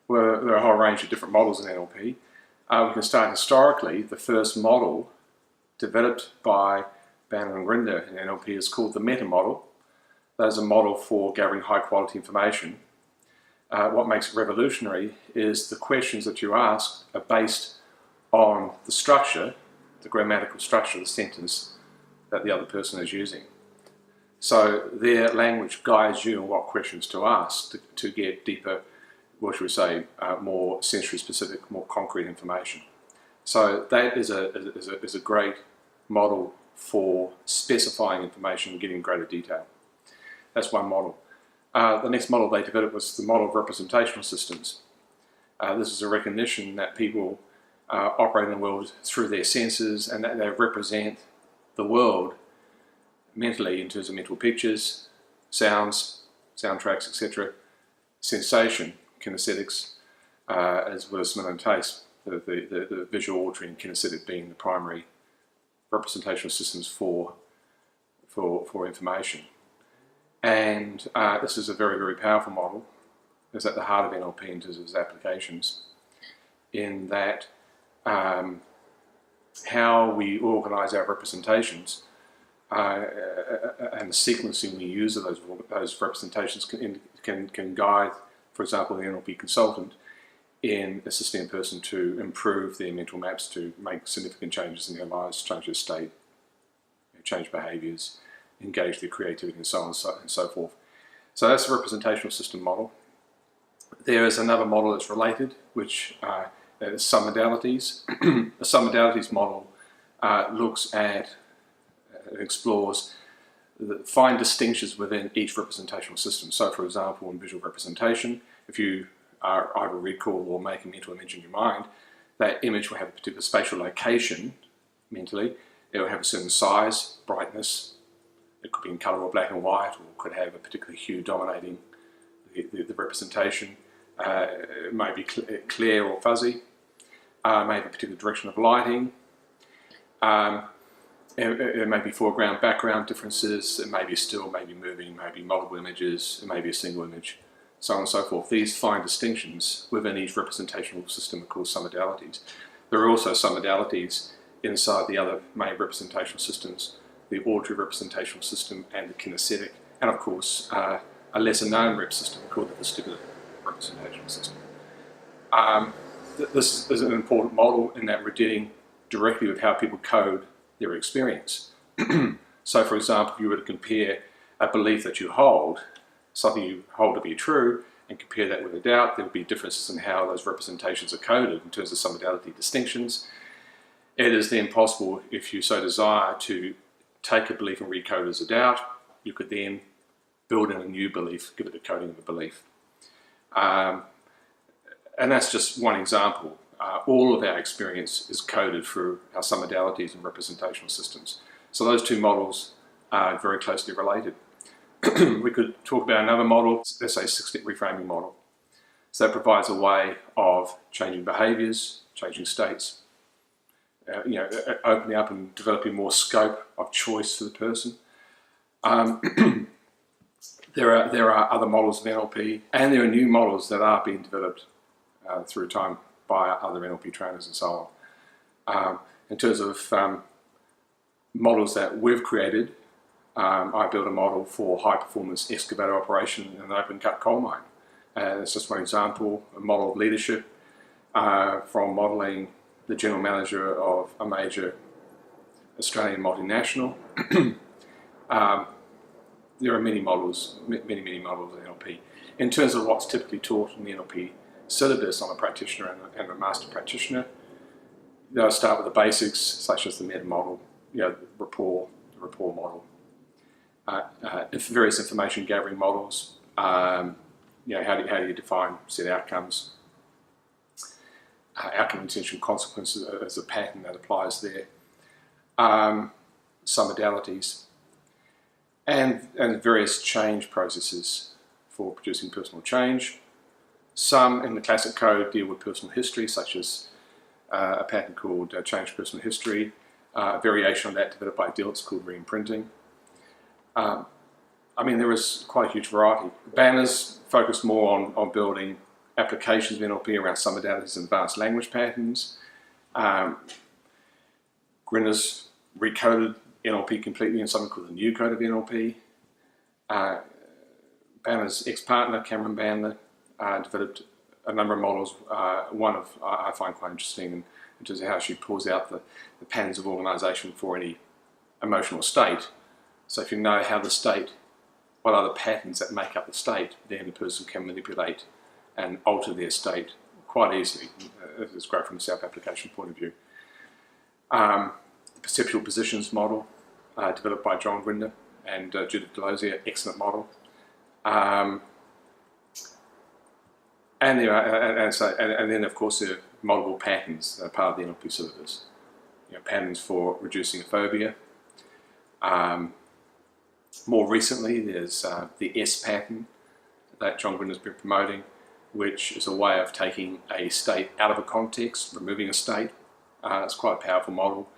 Well, there are a whole range of different models in NLP. We can start historically. The first model developed by Banner and Grinder in NLP is called the meta model. That is a model for gathering high quality information. What makes it revolutionary is the questions that you ask are based on the structure, the grammatical structure of the sentence that the other person is using. So their language guides you on what questions to ask to get deeper, what should we say, more sensory specific, more concrete information. So that is a great model for specifying information and getting greater detail. That's one model. The next model they developed was the model of representational systems. This is a recognition that people operate in the world through their senses, and that they represent the world mentally in terms of mental pictures, sounds, soundtracks, etc., sensation, kinesthetics, as well as smell and taste, the visual, auditory and kinesthetic being the primary representational systems for information. And this is a very, very powerful model. It's at the heart of NLP in terms of its applications, in that how we organise our representations and the sequencing we use of those representations can guide, for example, the NLP consultant in assisting a person to improve their mental maps, to make significant changes in their lives, change their state, change behaviours, engage their creativity, and so on and so forth. So that's the representational system model. There is another model that's related, which is submodalities. The submodalities model looks at, explores the fine distinctions within each representational system. So, for example, in visual representation, if you either recall or make a mental image in your mind, that image will have a particular spatial location mentally. It will have a certain size, brightness. It could be in colour or black and white, or could have a particular hue dominating the representation. It may be clear or fuzzy. It may have a particular direction of lighting. It may be foreground, background differences. It may be still, may be moving, may be multiple images. It may be a single image, so on and so forth. These fine distinctions within each representational system are called submodalities. There are also submodalities inside the other main representational systems, the auditory representational system and the kinesthetic, and of course a lesser known rep system called the vestibular representational system. This is an important model in that we're dealing directly with how people code their experience. So, for example, if you were to compare a belief that you hold, something you hold to be true, and compare that with a doubt, there would be differences in how those representations are coded in terms of submodality distinctions. It is then possible, if you so desire, to take a belief and recode it as a doubt. You could then build in a new belief, give it the coding of a belief. And that's just one example. All of our experience is coded through our submodalities and representational systems. So those two models are very closely related. We could talk about another model, let's say 6-step reframing model. So that provides a way of changing behaviours, changing states, opening up and developing more scope of choice for the person. There are other models of NLP, and there are new models that are being developed through time by other NLP trainers and so on. In terms of models that we've created, I built a model for high performance excavator operation in an open cut coal mine. It's just one example, a model of leadership from modelling the general manager of a major Australian multinational. There are many models, many models of NLP. In terms of what's typically taught in the NLP syllabus on a practitioner and a master practitioner, they'll start with the basics, such as the meta model, the rapport model, various information gathering models. How do you define set outcomes? Outcome, intention, consequences as a pattern that applies there. Submodalities, and various change processes for producing personal change. Some in the classic code deal with personal history, such as a pattern called change personal history. A variation on that developed by Dilts called re-imprinting. There is quite a huge variety. Banners focus more on building applications of NLP around some modalities and advanced language patterns. Grinder's recoded NLP completely in something called the new code of NLP. Banner's ex-partner, Cameron Banner, developed a number of models. One of I find quite interesting in terms of how she pulls out the patterns of organisation for any emotional state. So if you know how the state, what are the patterns that make up the state, then the person can manipulate and alter their state quite easily. It's great from a self-application point of view. The perceptual positions model, developed by John Grinder and Judith Delosier, excellent model. And then of course there are multiple patterns that are part of the NLP syllabus. Patterns for reducing a phobia. More recently, there's the S pattern that John Grinder's been promoting, which is a way of taking a state out of a context, removing a state. It's quite a powerful model.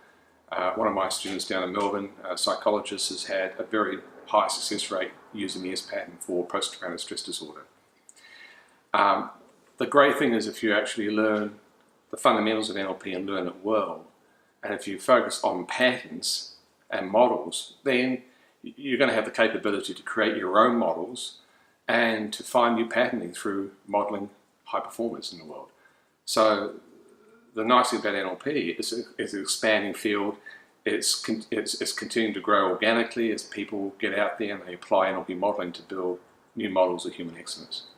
One of my students down in Melbourne, a psychologist, has had a very high success rate using the S pattern for post-traumatic stress disorder. The great thing is if you actually learn the fundamentals of NLP and learn it well, and if you focus on patterns and models, then you're going to have the capability to create your own models and to find new patterning through modeling high performance in the world. So the nice thing about NLP is it's an expanding field. It's continuing to grow organically as people get out there and they apply NLP modeling to build new models of human excellence.